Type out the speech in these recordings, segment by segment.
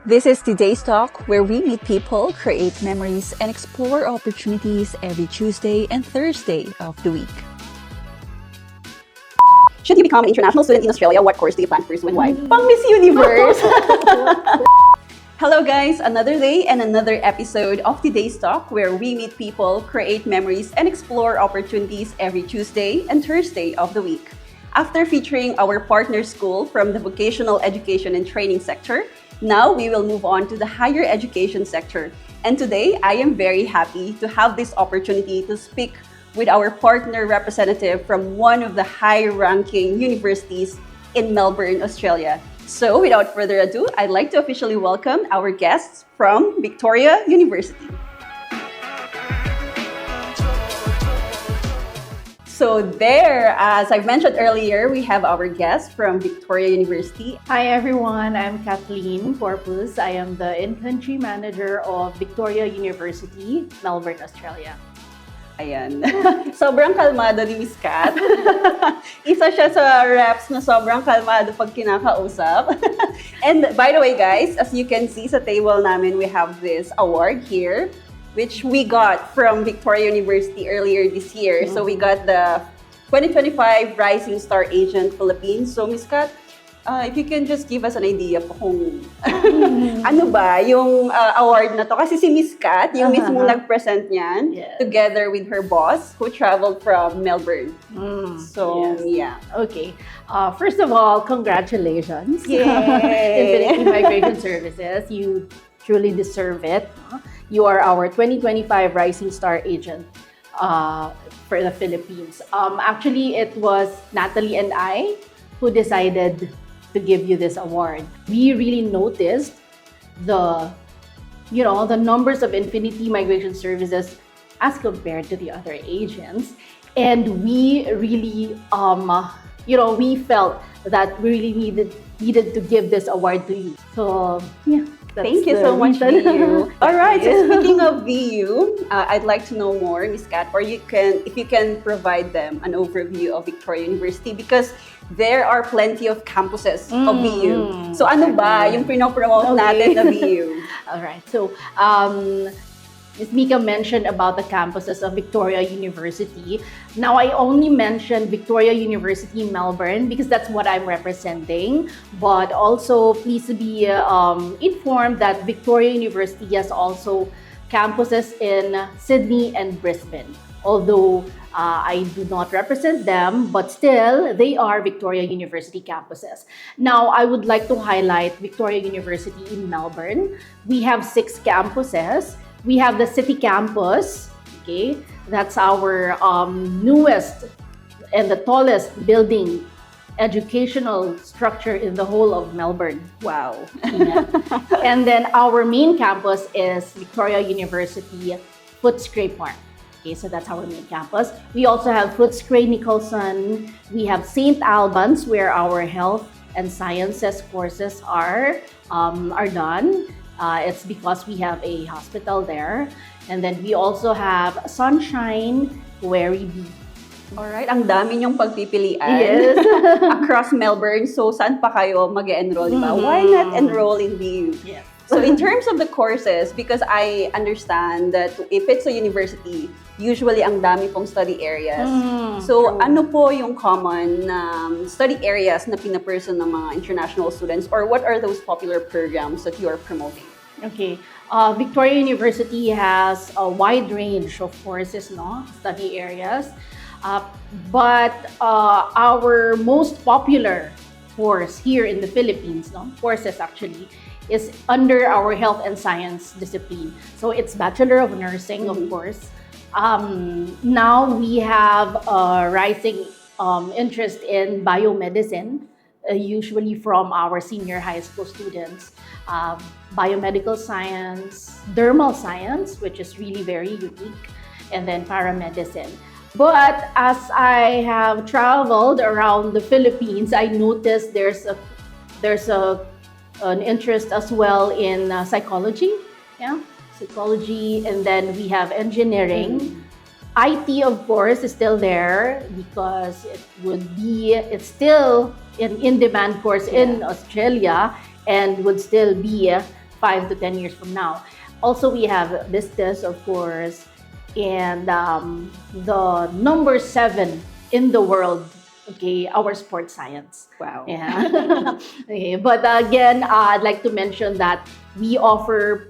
This is today's talk where we meet people, create memories, and explore opportunities every Tuesday and Thursday of the week. Should you become an international student in Australia, what course do you plan to pursue and why? Pang Miss Universe! Hello guys, another day and another episode of today's talk where we meet people, create memories, and explore opportunities every Tuesday and Thursday of the week. After featuring our partner school from the vocational education and training sector, now we will move on to the higher education sector. And today, I am very happy to have this opportunity to speak with our partner representative from one of the high-ranking universities in Melbourne, Australia. So without further ado, I'd like to officially welcome our guests from Victoria University. So there, as I've mentioned earlier, we have our guest from Victoria University. Hi everyone, I'm Kathleen Corpuz. I am the in-country manager of Victoria University, Melbourne, Australia. Ayan. Sobrang kalmado ni Miss Kath. Isa siya sa reps na sobrang kalmado pag kinakausap. And by the way guys, as you can see sa table namin, we have this award here, which we got from Victoria University earlier this year. So we got the 2025 Rising Star Agent Philippines. So Miss Kat, if you can just give us an idea po kung ano ba yung award na to. Kasi si Miss Kat, yung mismong nag-present niyan, together with her boss who traveled from Melbourne. So, yeah. Okay. First of all, congratulations. Yay! Infinity Migration Services. You truly deserve it. You are our 2025 Rising Star Agent for the Philippines. Actually, it was Natalie and I who decided to give you this award. We really noticed the numbers of Infinity Migration Services as compared to the other agents, and we really we felt that we really needed to give this award to you. So yeah. Thank you so much, VU. All right, so speaking of VU, I'd like to know more, Ms. Kat, or if you can provide them an overview of Victoria University because there are plenty of campuses of VU. So ano ba yung pinopromote natin na VU? All right, so Ms. Mika mentioned about the campuses of Victoria University. Now, I only mentioned Victoria University in Melbourne because that's what I'm representing. But also, please be informed that Victoria University has also campuses in Sydney and Brisbane. Although I do not represent them, but still, they are Victoria University campuses. Now, I would like to highlight Victoria University in Melbourne. We have 6 campuses. We have the City Campus, okay? That's our newest and the tallest building educational structure in the whole of Melbourne. Wow. Yeah. And then our main campus is Victoria University Footscray Park. Okay, so that's our main campus. We also have Footscray Nicholson. We have St. Albans, where our health and sciences courses are done. It's because we have a hospital there. And then we also have Sunshine, where we be. Alright, ang dami niyong pagpipilian. Yes. Across Melbourne. So, saan pa kayo mag-enroll, di ba? Why not enroll in VU? Yes. So, in terms of the courses, because I understand that if it's a university, usually ang dami pong study areas. So, ano po yung common study areas na pinaperson ng mga international students, or what are those popular programs that you are promoting? Okay. Victoria University has a wide range of courses, study areas. But our most popular course here in the Philippines, courses actually, is under our health and science discipline. So it's Bachelor of Nursing, of course. Now we have a rising interest in biomedicine, usually from our senior high school students. Biomedical science, dermal science, which is really very unique, and then paramedicine. But as I have traveled around the Philippines, I noticed there's an interest as well in psychology, psychology, and then we have engineering. IT, of course, is still there because it's still an in-demand course in Australia and would still be 5 to 10 years from now. Also, we have business, of course, and the number 7 in the world, okay, our sports science. Wow. Yeah. Okay, but again, I'd like to mention that we offer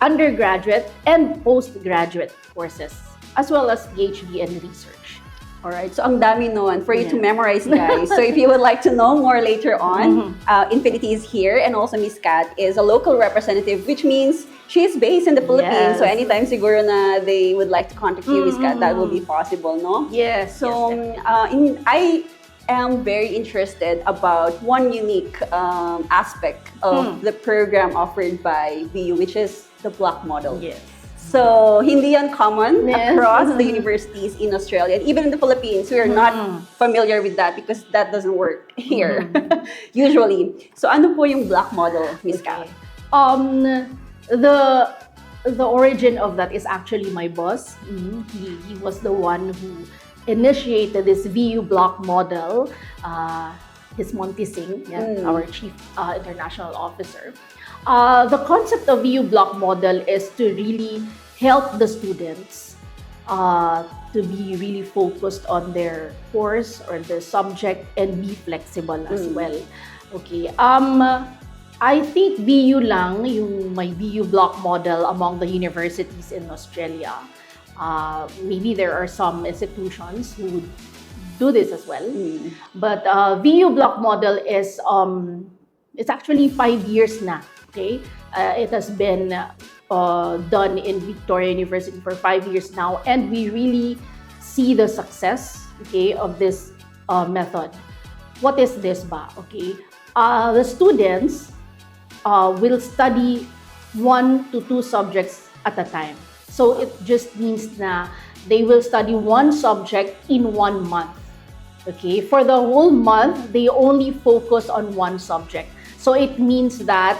undergraduate and postgraduate courses, as well as PhD and research. Alright, so ang dami nun for you to Yeah. memorize, guys. So if you would like to know more later on, Infinity is here, and also Miss Kath is a local representative, which means she's based in the Philippines. Yes. So anytime siguro na they would like to contact you, Miss Kath, that will be possible, no? Yes. So yes, I am very interested about one unique aspect of the program offered by VU, which is the block model. yes. So, hindi yan common Yes. across the universities in Australia. And even in the Philippines, we are not familiar with that because that doesn't work here, usually. So, ano po yung block model, Miss Kath? The origin of that is actually my boss. He was the one who initiated this VU block model. His Monty Singh, our chief international officer. The concept of VU block model is to really help the students to be really focused on their course or their subject and be flexible as well. Okay. I think VU lang yung may VU block model among the universities in Australia. Maybe there are some institutions who do this as well. But VU block model is it's actually 5 years na. Okay, it has been done in Victoria University for 5 years now, and we really see the success, okay, of this method. What is this ba? Okay, the students will study 1 to 2 subjects at a time. So it just means na they will study one subject in 1 month. Okay, for the whole month, they only focus on one subject. So it means that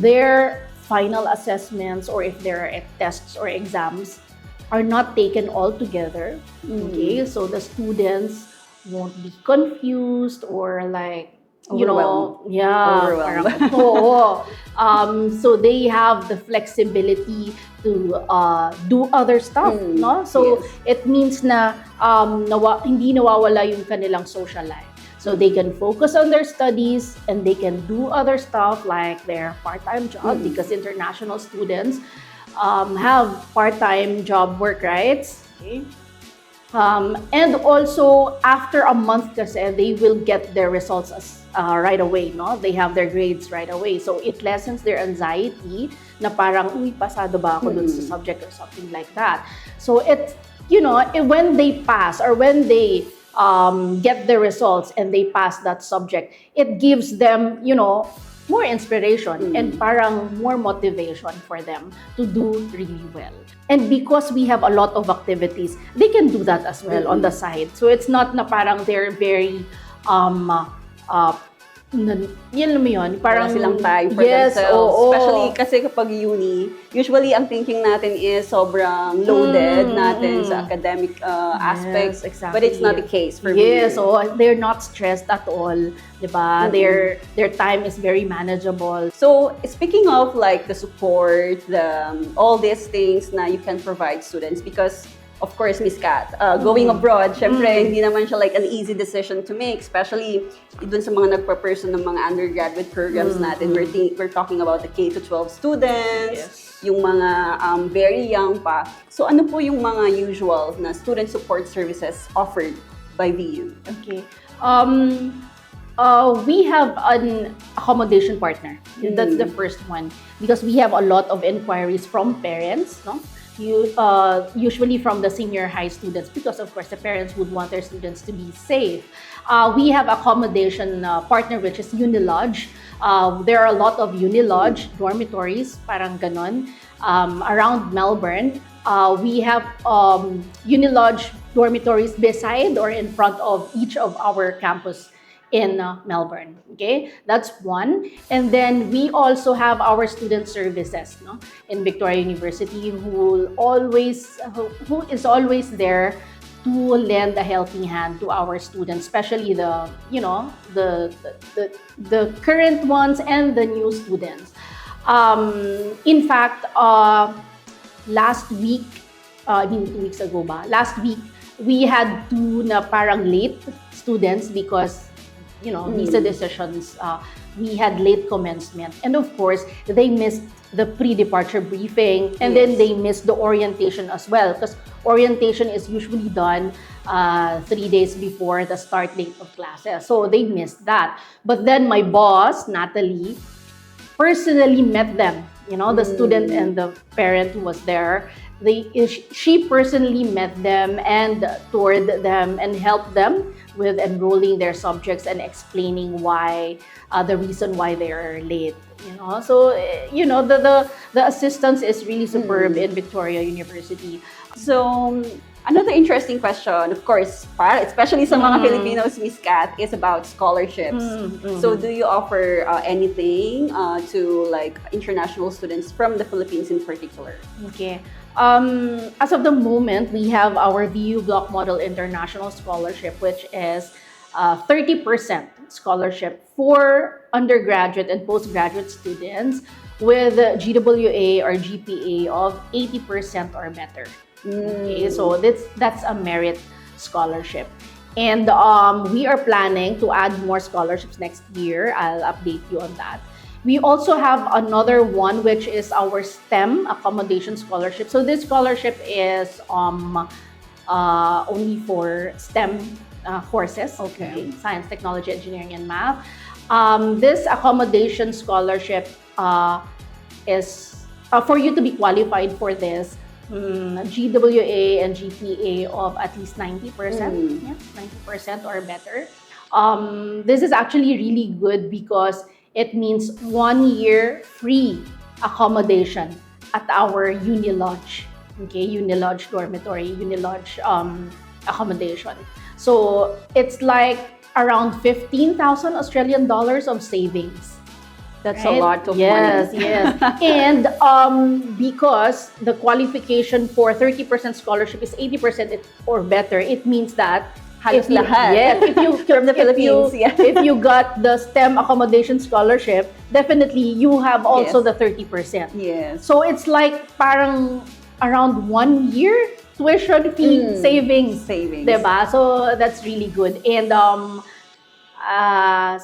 their final assessments, or if there are tests or exams, are not taken all together. Okay, so the students won't be confused or like, you know, Overwhelmed. so they have the flexibility to do other stuff, no? So it means na hindi nawawala yung kanilang social life. So they can focus on their studies and they can do other stuff like their part-time job, because international students have part-time job work rights. Okay? And also, after a month kasi, they will get their results right away, no? They have their grades right away. So it lessens their anxiety na parang, uy, pasado ba ako dun sa subject or something like that. So it's, you know, when they pass or when they get the results and they pass that subject, it gives them, you know, more inspiration and parang more motivation for them to do really well. And because we have a lot of activities, they can do that as well on the side. So it's not na parang they're very yun mo yun, parang Wala silang time for themselves. Especially kasi kapag uni, usually ang thinking natin is sobrang loaded natin sa academic aspects. Exactly. But it's not the case for me. Yes, so they're not stressed at all, diba? Their time is very manageable. So, speaking of like the support, all these things na you can provide students, because of course, Miss Kath, going abroad, syempre, hindi naman siya like an easy decision to make, especially dun sa mga nagpa-person ng mga undergraduate programs natin. We're talking about the K-12 students, yung mga very young pa. So, ano po yung mga usual na student support services offered by VU? Okay. We have an accommodation partner. That's the first one, because we have a lot of inquiries from parents, no? Usually from the senior high students, because of course the parents would want their students to be safe. We have accommodation partner, which is Unilodge. There are a lot of Unilodge dormitories, parang ganon, around Melbourne. We have Unilodge dormitories beside or in front of each of our campus in Melbourne. Okay, that's one. And then we also have our student services, no, in Victoria University, who is always there to lend a helping hand to our students, especially the current ones and the new students. In fact, last week, 2 weeks ago ba? Last week, we had two na parang late students because, visa decisions, we had late commencement. And of course, they missed the pre-departure briefing, and then they missed the orientation as well, because orientation is usually done 3 days before the start date of classes. So they missed that. But then my boss, Natalie, personally met them, the student and the parent who was there. She personally met them and toured them and helped them with enrolling their subjects and explaining why, the reason why they are late. So the assistance is really superb in Victoria University. So, another interesting question, of course, especially sa mga Filipinos, Miss Kath, is about scholarships. So, do you offer anything to like international students from the Philippines in particular? Okay. As of the moment, we have our VU Block Model International Scholarship, which is 30% scholarship for undergraduate and postgraduate students with GWA or GPA of 80% or better. Okay, so that's a merit scholarship. And we are planning to add more scholarships next year. I'll update you on that. We also have another one, which is our STEM Accommodation Scholarship. So this scholarship is only for STEM courses, okay? Science, technology, engineering, and math. This accommodation scholarship is for you to be qualified for this. GWA and GPA of at least 90%, 90% or better. This is actually really good because it means 1 year free accommodation at our Unilodge, okay, Unilodge dormitory, Unilodge accommodation. So it's like around 15,000 Australian dollars of savings. That's a lot of money. Yes. And because the qualification for 30% scholarship is 80% or better, it means that halos lahat. Yes, if you from the Philippines, if you got the STEM accommodation scholarship, definitely you have also the 30%. Yes. So it's like parang around 1 year tuition fee savings. Diba? So that's really good. And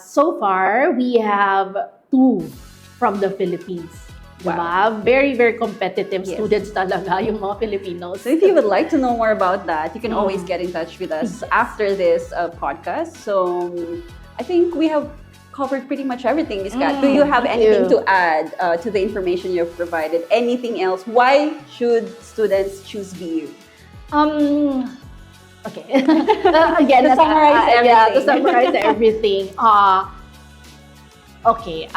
so far we have 2 from the Philippines. Diba? Wow. Very, very competitive students talaga yung mga Filipinos. So if you would like to know more about that, you can always get in touch with us after this podcast. So I think we have covered pretty much everything, Ms. Kath. Do you have anything to add to the information you've provided? Anything else? Why should students choose VU? Okay. Again, to summarize everything. Yeah, to summarize everything. Okay.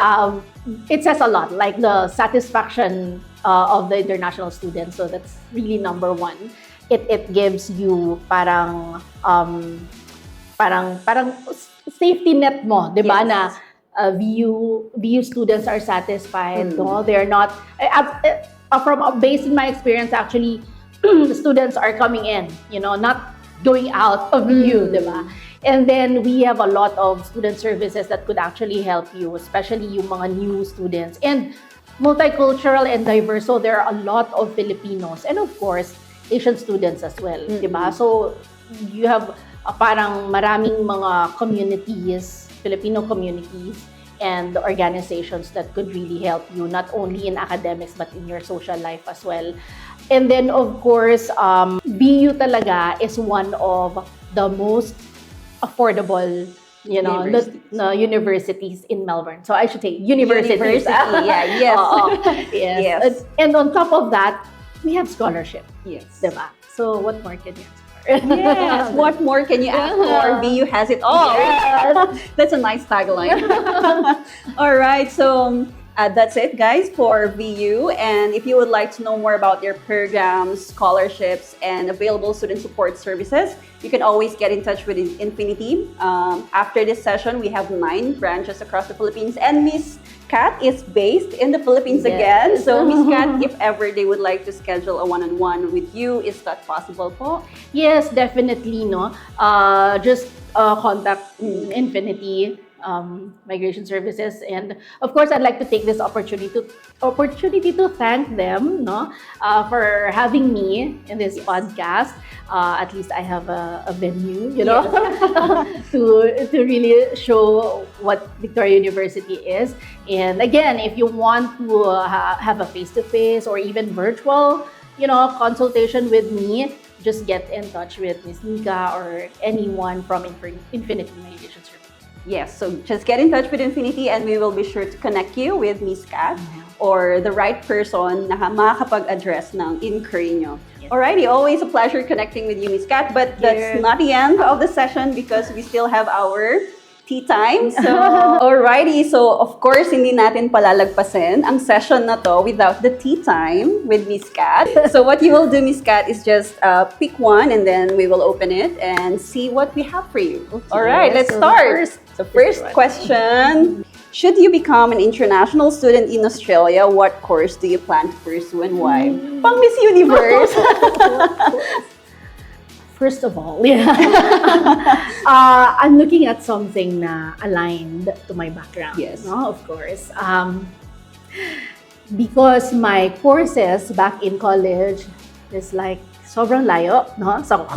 It says a lot, like the satisfaction of the international students. So that's really number one. It gives you parang safety net mo, di ba? Na VU students are satisfied. No, they're not. Based in my experience, actually, the students are coming in. Not going out of VU, di ba? And then we have a lot of student services that could actually help you, especially yung mga new students. And multicultural and diverse, so there are a lot of Filipinos. And of course, Asian students as well, diba? So you have parang maraming mga communities, Filipino communities, and organizations that could really help you, not only in academics, but in your social life as well. And then, of course, BU talaga is one of the most affordable, universities in Melbourne. So I should say universities. Yes. And on top of that, we have scholarship. Yes. Diba? So what more can you ask for? Yes. What more can you ask for? VU has it all. Yes. That's a nice tagline. All right. So that's it, guys, for VU. And if you would like to know more about their programs, scholarships, and available student support services, you can always get in touch with Infinity. After this session, we have 9 branches across the Philippines. And Miss Kath is based in the Philippines again. So, Miss Kath, if ever they would like to schedule a one-on-one with you, is that possible po? Yes, definitely. No, just contact Infinity. Migration Services. And of course, I'd like to take this opportunity to thank them, no, for having me in this podcast. At least I have a venue, to really show what Victoria University is. And again, if you want to have a face-to-face or even virtual, consultation with me, just get in touch with Ms. Nika or anyone from Infinity Migration Services. Yes, so just get in touch with Infinity and we will be sure to connect you with Miss Kath or the right person na makakapag-address ng inquiry nyo. Yes. Alrighty, always a pleasure connecting with you, Miss Kath, but that's not the end of the session because we still have our tea time. So, alrighty, so of course, hindi natin palalagpasin ang session na to without the tea time with Miss Kath. So what you will do, Miss Kath, is just pick one and then we will open it and see what we have for you. Okay, Alright, let's so start. So first question, should you become an international student in Australia, what course do you plan to pursue and why? Pang Miss Universe! First of all, I'm looking at something na aligned to my background. Yes. No, of course. Because my courses back in college is like sobrang layo, no? Sa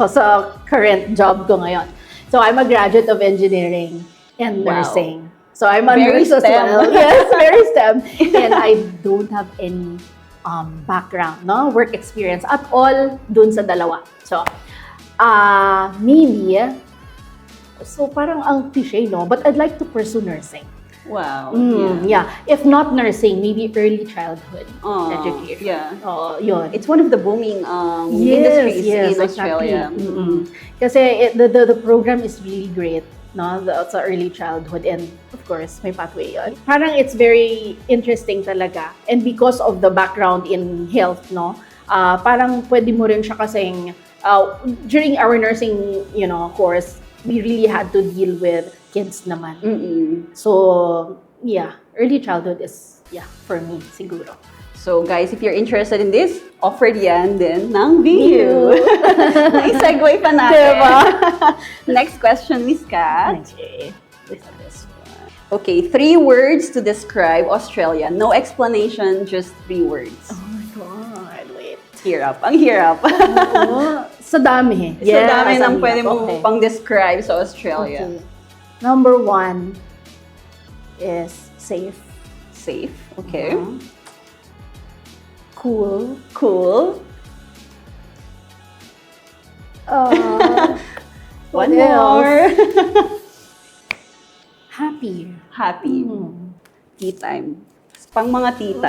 current job ko ngayon. So I'm a graduate of engineering and nursing. So I'm a nurse as well. Yes, very STEM. And I don't have any background, no? Work experience at all dun sa dalawa. So, maybe, so parang ang cliche, no? But I'd like to pursue nursing. Wow. Yeah. If not nursing, maybe early childhood education. Yeah. Yun. It's one of the booming industries in Australia. Exactly. Kasi the program is really great, no? Sa early childhood, and of course, may pathway yun. Parang it's very interesting talaga. And because of the background in health, no? Parang pwede mo rin siya kasing during our nursing, course, we really had to deal with kids naman. So, yeah, early childhood is, for me, siguro. So, guys, if you're interested in this, offered yan din ng VU. May segue pa natin. Diba? Next question, Miss Kath. Okay. Listen to this one. Okay, 3 words to describe Australia. No explanation, just 3 words. Oh my God, wait. Hirap. Ang hirap. Oo, sa dami. Sa dami ng pwede mo mong pang-describe sa Australia. Okay. Number 1 is safe. Safe. Okay. Cool. Cool. What One else? more. Happy. Happy. Tea time. Pang mga tita.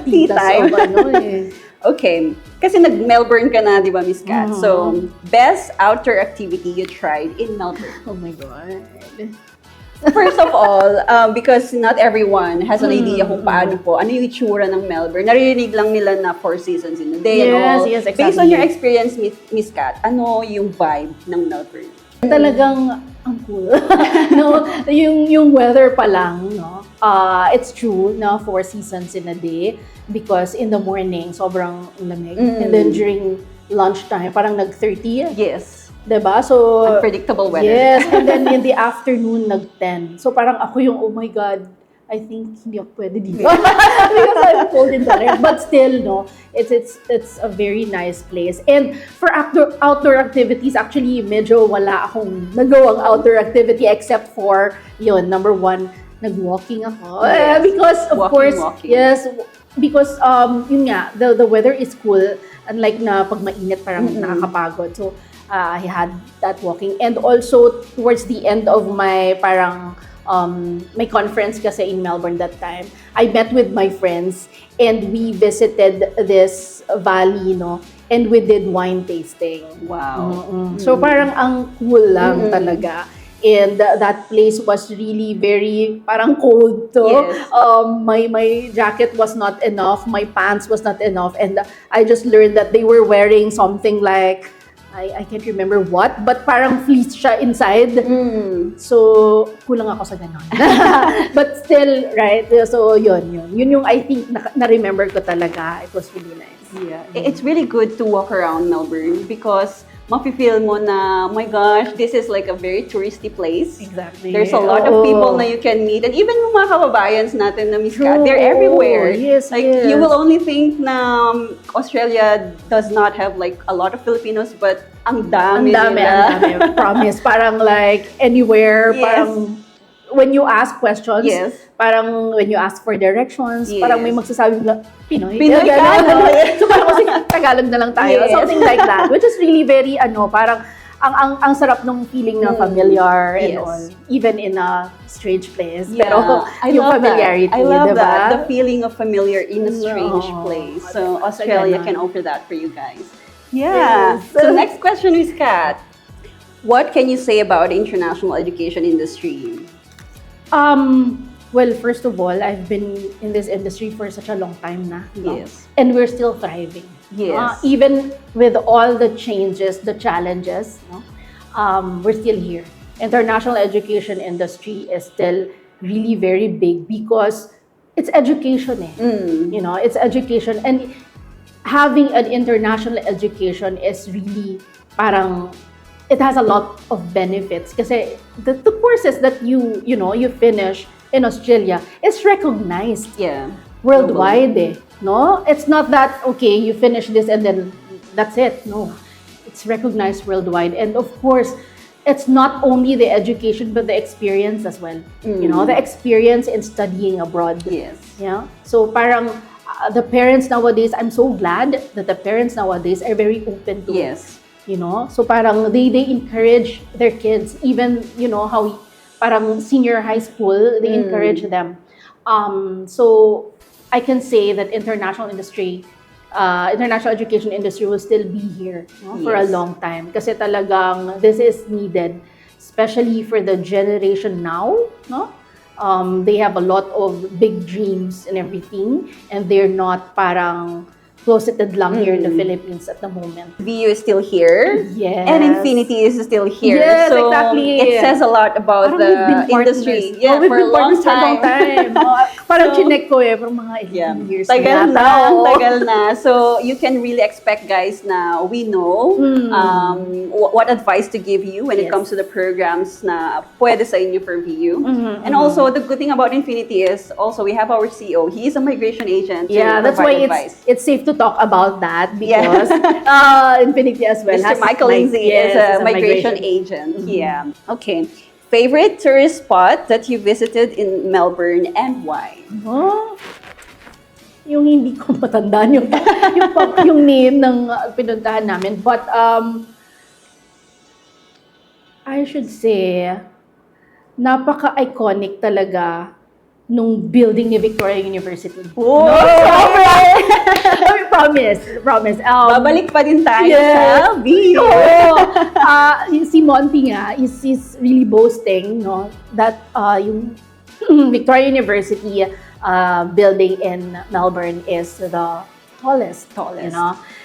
Tea time. time. Okay. Kasi nag-Melbourne ka na, di ba, Miss Kath? So, best outdoor activity you tried in Melbourne? Oh my God. First of all, because not everyone has an idea kung paano po, ano yung itsura ng Melbourne. Naririnig lang nila na 4 seasons in a day and all. Yes, exactly. Based on your experience, Miss Kath, ano yung vibe ng Melbourne? Talagang ang cool. No, yung weather pa lang, no. It's true na 4 seasons in a day because in the morning sobrang lamig and then during lunchtime parang nag-30. Yes. Diba? So unpredictable weather. Yes, and then in the afternoon nag-10. So parang ako yung oh my God, I think hindi ako pwede dito. Because I'm cold in the air. But still, no, it's a very nice place. And for outdoor activities, actually, medyo wala akong nagawang outdoor activity except for, yun, number 1, nag-walking ako. Yes. Because, of course, walking. yes, because, yun nga, the weather is cool. Unlike na pag mainit, parang nakakapagod. So, I had that walking. And also, towards the end of my parang may conference kasi in Melbourne that time, I met with my friends and we visited this valley, no? And we did wine tasting. Wow. So parang ang cool lang talaga. And that place was really very parang cold too. Yes. My jacket was not enough, my pants was not enough, and I just learned that they were wearing something like I can't remember what, but parang fleece siya inside. So, kulang ako sa ganon. But still, right? So, yun yung I think na-remember ko talaga. It was really nice. Yeah. It's really good to walk around Melbourne because mafe-feel mo na, my gosh, this is like a very touristy place. Exactly. There's a lot of people na you can meet. And even yung mga kababayans natin na Miss Kat, they're everywhere. Yes, like, you will only think na Australia does not have like a lot of Filipinos, but ang dami nila. Ang dami. Promise. Parang like anywhere, parang when you ask questions, parang when you ask for directions, parang may magsasabi na, Pinoy ka. So parang kasi Tagalog na lang tayo. Something like that. Which is really very, parang ang sarap nung feeling na familiar and all. Even in a strange place. Pero yung familiarity, I love diba? that. The feeling of familiar in a strange place. So Australia can offer that for you guys. Yeah. So next question is Kat. What can you say about the international education industry? Well, first of all, I've been in this industry for such a long time na. No? Yes. And we're still thriving. Yes. Even with all the changes, the challenges, no? We're still here. International education industry is still really very big because it's education. It's education. And having an international education is really parang it has a lot of benefits kasi the courses that you finish in Australia is recognized worldwide no, it's not that okay you finish this and then that's it. No, it's recognized worldwide. And of course it's not only the education but the experience as well. The experience in studying abroad. So parang the parents nowadays, I'm so glad that the parents nowadays are very open to it. So parang they encourage their kids, even how parang senior high school, they encourage them. So I can say that international education industry will still be here for a long time kasi talagang this is needed, especially for the generation now. They have a lot of big dreams and everything, and they're not parang closeted lang here in the Philippines at the moment. VU is still here. Yes. And Infinity is still here. Yes, so exactly. It says a lot about the industry. Yeah, we've for been a long partners time. Parang chinek ko for mga 11 years tagal na. Tagal na. So you can really expect, guys, na we know what advice to give you when it comes to the programs na pwede sa inyo for VU. And also, the good thing about Infinity is also we have our CEO. He is a migration agent. Yeah, that's why it's safe to talk about that because Infinity as well. Mr. Michael Lindsay is a migration agent. Yeah. Okay. Favorite tourist spot that you visited in Melbourne and why? Yung hindi ko matandaan yung name ng pinuntahan namin. But I should say, napaka-iconic talaga nung building ni Victoria University. Oh! Promise. Babalik pa din tayo sa VU. Si Monty nga is really boasting that yung Victoria University building in Melbourne is the tallest.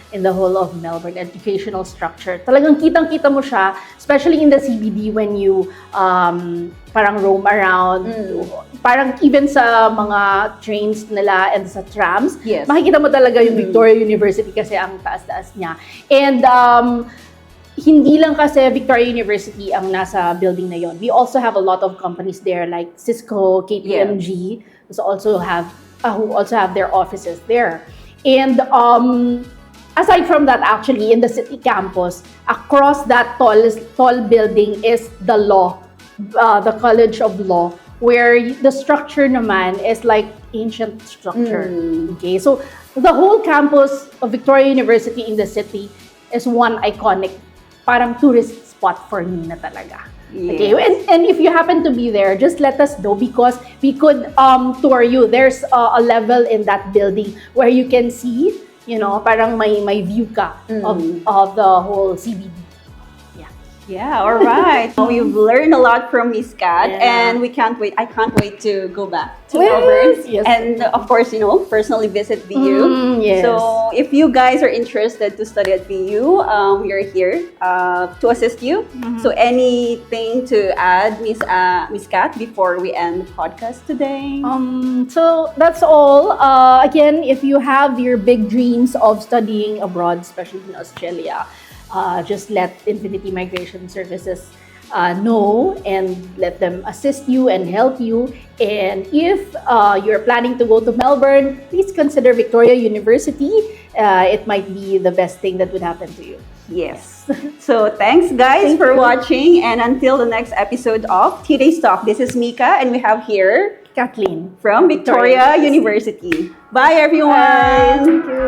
In the whole of Melbourne educational structure. Talagang kitang-kita mo siya, especially in the CBD when you parang roam around. Parang even sa mga trains nila and sa trams, makikita mo talaga yung Victoria University kasi ang taas-taas niya. And hindi lang kasi Victoria University ang nasa building na yon. We also have a lot of companies there like Cisco, KPMG, who also have their offices there. And aside from that, actually, in the city campus, across that tall building is the College of Law, where the structure naman is like ancient structure. Okay, so the whole campus of Victoria University in the city is one iconic, parang tourist spot for me na talaga. Okay, and if you happen to be there, just let us know because we could tour you. There's a level in that building where you can see, parang may view ka of the whole CBD. Yeah, all right. We've learned a lot from Miss Kat, and I can't wait to go back to Melbourne. And of course, personally visit VU. So if you guys are interested to study at VU, we are here to assist you. So anything to add, Miss Kat, before we end the podcast today? So that's all. Again, if you have your big dreams of studying abroad, especially in Australia, just let Infinity Migration Services know and let them assist you and help you. And if you're planning to go to Melbourne, please consider Victoria University. It might be the best thing that would happen to you. Yes. So thanks guys for watching, and until the next episode of Today's Talk, this is Mika and we have here Kathleen from Victoria University. Bye everyone. Thank you.